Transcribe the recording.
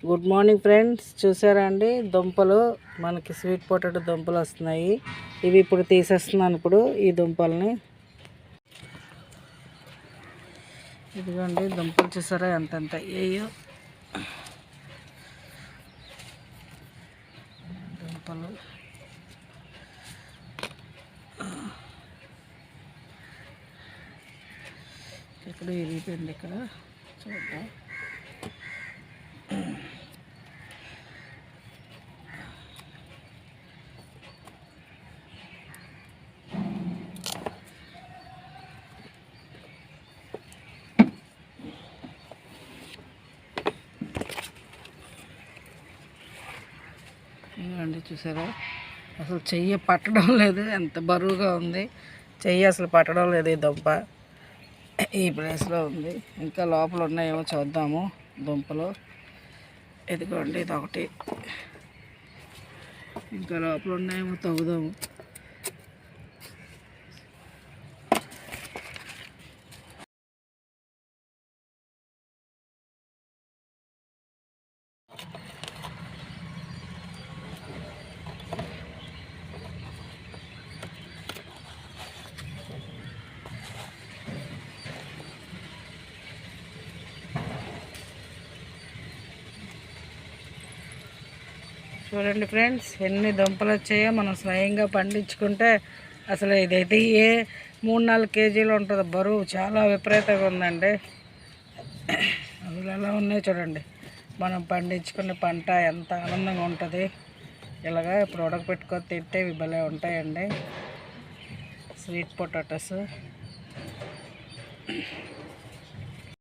Good morning friends, చూసారా అండి దుంపలు మనకి స్వీట్ పొటాటో దుంపలు వస్తున్నాయి. ఇవి ఇప్పుడు తీసేస్తున్నాను. ఇప్పుడు ఈ దుంపల్ని ఇదిగోండి దుంపలు చూసారా ఎంతెంత అయ్యాయో దుంపలు. ఇక్కడ విరిగిపోయింది, ఇక్కడ చూద్దాం. ఇవ్వండి చూసారా, అసలు చెయ్యి పట్టడం లేదు, ఎంత బరువుగా ఉంది చెయ్యి, అసలు పట్టడం లేదు. ఈ దుంప ఈ ప్లేస్లో ఉంది. ఇంకా లోపల ఉన్నాయేమో చూద్దాము దుంపలు. ఇదిగోండి ఇదొకటి, ఇంకా లోపల ఉన్నాయేమో తవ్వుదాము. చూడండి ఫ్రెండ్స్, ఎన్ని దుంపలు వచ్చాయో. మనం స్వయంగా పండించుకుంటే అసలు ఇదైతే 3-4 కేజీలు ఉంటుంది బరువు. చాలా విపరీతంగా ఉందండి. అసలు ఎలా ఉన్నాయి చూడండి. మనం పండించుకున్న పంట ఎంత ఆనందంగా ఉంటుంది. ఇలాగా ఇప్పుడు ఉడకపెట్టుకొని తింటే ఇవి భలే ఉంటాయండి స్వీట్ పొటాటోస్.